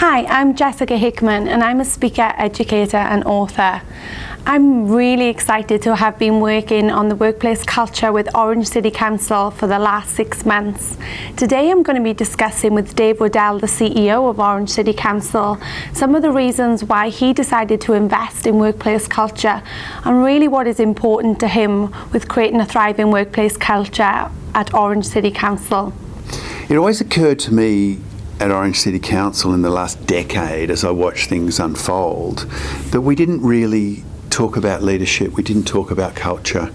Hi, I'm Jessica Hickman and I'm a speaker, educator and author. I'm really excited to have been working on the workplace culture with Orange City Council for the last 6 months. Today I'm going to be discussing with Dave Waddell, the CEO of Orange City Council, some of the reasons why he decided to invest in workplace culture and really what is important to him with creating a thriving workplace culture at Orange City Council. It always occurred to me at Orange City Council in the last decade as I watched things unfold that we didn't really talk about leadership, we didn't talk about culture.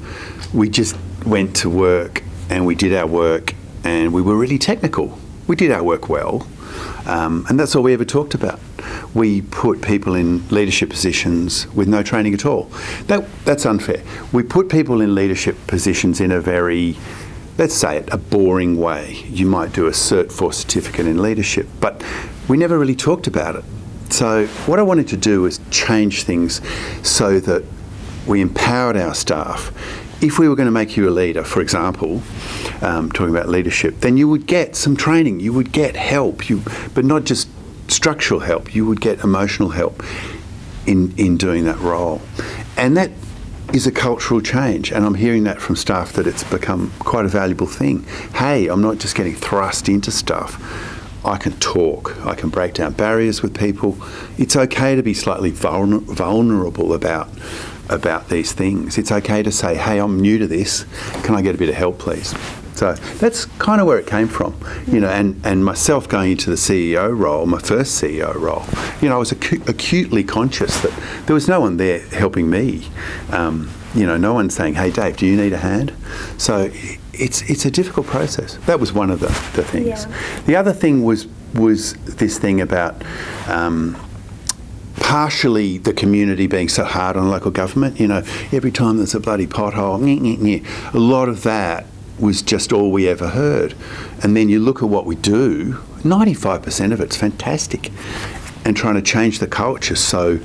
We just went to work and we did our work and we were really technical. We did our work well and that's all we ever talked about. We put people in leadership positions with no training at all. That's unfair. We put people in leadership positions in a very, let's say it, a boring way. You might do a Cert 4 certificate in leadership, but we never really talked about it. So what I wanted to do was change things so that we empowered our staff. If we were going to make you a leader, for example, talking about leadership, then you would get some training, you would get help, but not just structural help, you would get emotional help in doing that role. And that is a cultural change, and I'm hearing that from staff that it's become quite a valuable thing. Hey, I'm not just getting thrust into stuff. I can talk, I can break down barriers with people. It's okay to be slightly vulnerable about these things. It's okay to say, hey, I'm new to this, can I get a bit of help please? So that's kind of where it came from, you know, and myself going into the CEO role, my first CEO role, you know, I was acutely conscious that there was no one there helping me. You know, no one saying, hey Dave, do you need a hand? So it's a difficult process. That was one of the things. Yeah. The other thing was this thing about partially the community being so hard on local government. You know, every time there's a bloody pothole, a lot of that was just all we ever heard. And then you look at what we do, 95% of it's fantastic. And trying to change the culture so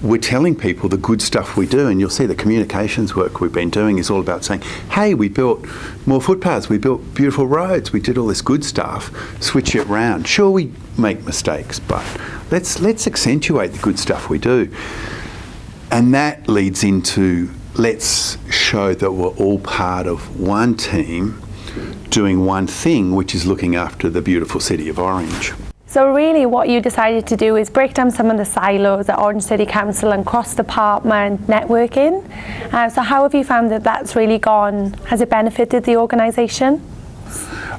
we're telling people the good stuff we do, and you'll see the communications work we've been doing is all about saying, hey, we built more footpaths, we built beautiful roads, we did all this good stuff, switch it round. Sure, we make mistakes, but let's accentuate the good stuff we do. And that leads into, let's show that we're all part of one team doing one thing, which is looking after the beautiful city of Orange. So really what you decided to do is break down some of the silos at Orange City Council and cross-department networking. So how have you found that that's really gone? Has it benefited the organisation?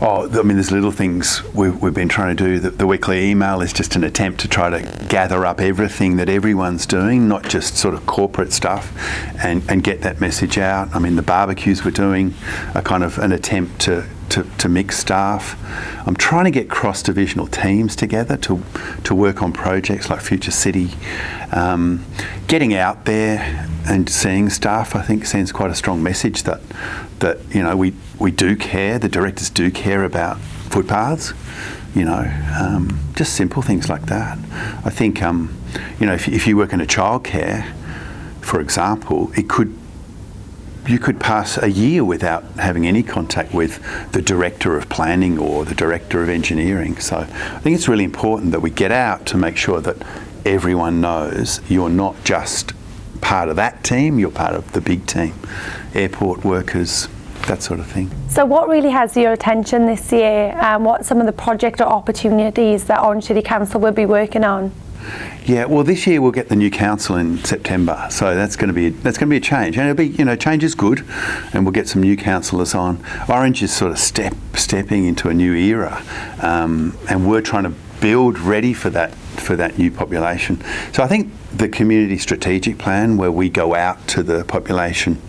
Oh, I mean, there's little things we've been trying to do. The weekly email is just an attempt to try to gather up everything that everyone's doing, not just sort of corporate stuff, and get that message out. I mean, the barbecues we're doing are kind of an attempt to mix staff. I'm trying to get cross-divisional teams together to work on projects like Future City. Getting out there and seeing staff, I think, sends quite a strong message that you know, we do care, the directors do care about footpaths, you know, just simple things like that. I think, you know, if you work in a childcare, for example, you could pass a year without having any contact with the director of planning or the director of engineering. So I think it's really important that we get out to make sure that everyone knows you're not just part of that team, you're part of the big team. Airport workers, that sort of thing. So what really has your attention this year? What are some of the project or opportunities that Orange City Council will be working on? Yeah, well, this year we'll get the new council in September, so that's going to be a change, and it'll be, you know, change is good, and we'll get some new councillors on. Orange is sort of stepping into a new era, and we're trying to build ready for that new population. So I think the community strategic plan, where we go out to the population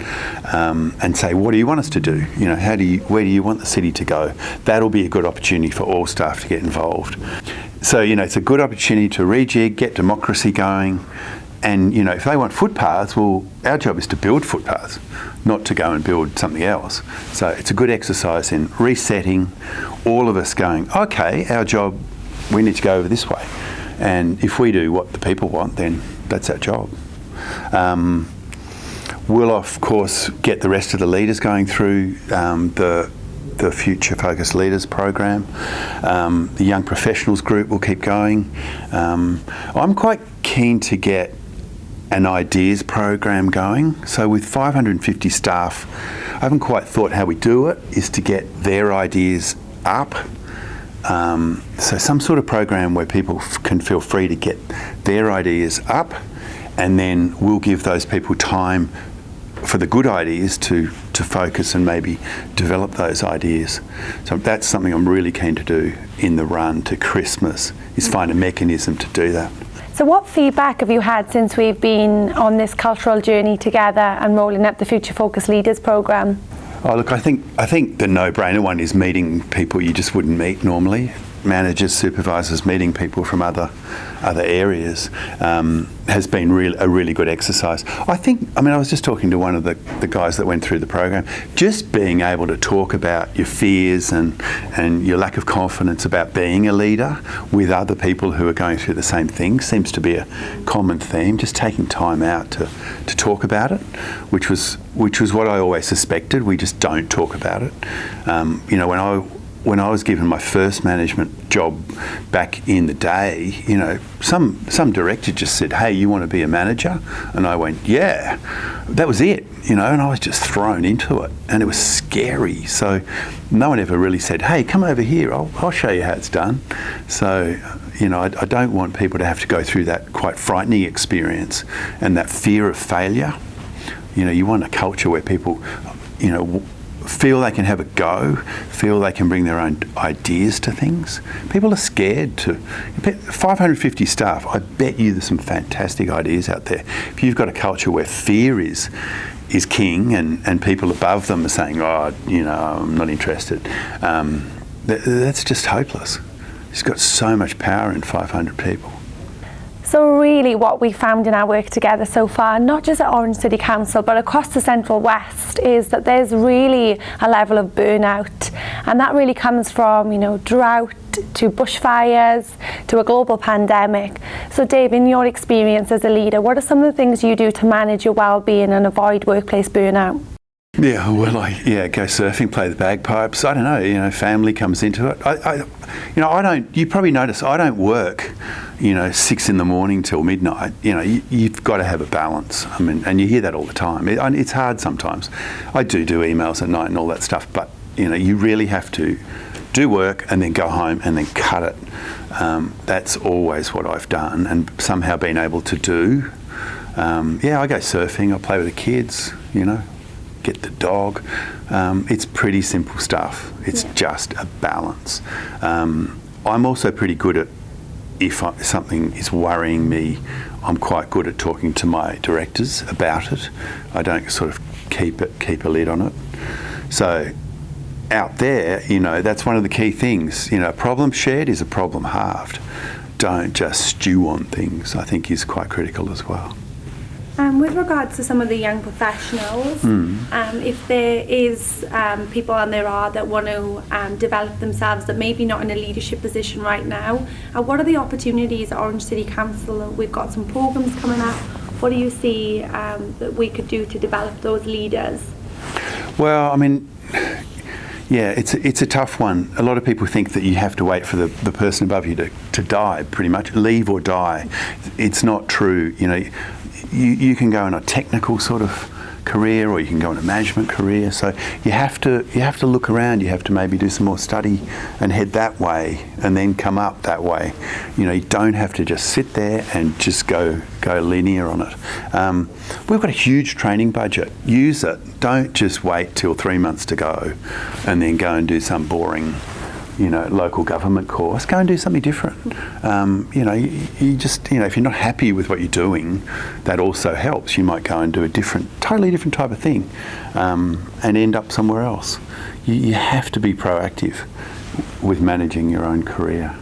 and say, what do you want us to do? You know, where do you want the city to go? That'll be a good opportunity for all staff to get involved. So, you know, it's a good opportunity to rejig, get democracy going, and, you know, if they want footpaths, well, our job is to build footpaths, not to go and build something else. So it's a good exercise in resetting, all of us going, okay, our job, we need to go over this way. And if we do what the people want, then that's our job. We'll, of course, get the rest of the leaders going through the Future Focused Leaders program. The Young Professionals group will keep going. I'm quite keen to get an ideas program going. So with 550 staff, I haven't quite thought how we do it, is to get their ideas up. So some sort of program where people can feel free to get their ideas up, and then we'll give those people time for the good ideas to focus and maybe develop those ideas. So that's something I'm really keen to do in the run to Christmas, is find a mechanism to do that. So what feedback have you had since we've been on this cultural journey together and rolling out the Future Focused Leaders programme? Oh, look, I think the no-brainer one is meeting people you just wouldn't meet normally. Managers, supervisors, meeting people from other areas has been a really good exercise. I was just talking to one of the guys that went through the program. Just being able to talk about your fears and your lack of confidence about being a leader with other people who are going through the same thing seems to be a common theme. Just taking time out to talk about it, which was what I always suspected. We just don't talk about it. When I was given my first management job back in the day, some director just said, "Hey, you want to be a manager?" And I went, "Yeah." That was it, and I was just thrown into it, and it was scary. So no one ever really said, "Hey, come over here, I'll show you how it's done." So, I don't want people to have to go through that quite frightening experience and that fear of failure. You want a culture where people, feel they can have a go, feel they can bring their own ideas to things. People are scared to. 550 staff, I bet you there's some fantastic ideas out there. If you've got a culture where fear is king and people above them are saying, I'm not interested, that's just hopeless. It's got so much power in 500 people. So really what we found in our work together so far, not just at Orange City Council but across the Central West, is that there's really a level of burnout, and that really comes from drought to bushfires to a global pandemic. So Dave, in your experience as a leader, what are some of the things you do to manage your well-being and avoid workplace burnout? Yeah, well, go surfing, play the bagpipes. I don't know, family comes into it. I don't. You probably notice I don't work, 6 a.m. till midnight. You've got to have a balance. And you hear that all the time. It's hard sometimes. I do emails at night and all that stuff, but you really have to do work and then go home and then cut it. That's always what I've done and somehow been able to do. I go surfing. I play with the kids. Get the dog. It's pretty simple stuff. It's just a balance. I'm also pretty good at, if something is worrying me, I'm quite good at talking to my directors about it. I don't sort of keep a lid on it. So out there, that's one of the key things. A problem shared is a problem halved. Don't just stew on things, I think is quite critical as well. With regards to some of the young professionals, if there is people, and there are, that want to develop themselves that maybe not in a leadership position right now, what are the opportunities at Orange City Council? We've got some programmes coming up. What do you see that we could do to develop those leaders? Well, it's a tough one. A lot of people think that you have to wait for the person above you to die, pretty much, leave or die. It's not true. You can go in a technical sort of career, or you can go in a management career. So you have to look around. You have to maybe do some more study and head that way, and then come up that way. You don't have to just sit there and just go linear on it. We've got a huge training budget. Use it. Don't just wait till 3 months to go, and then go and do some boring local government course. Go and do something different. You just, if you're not happy with what you're doing, that also helps. You might go and do a totally different type of thing, and end up somewhere else. You have to be proactive with managing your own career.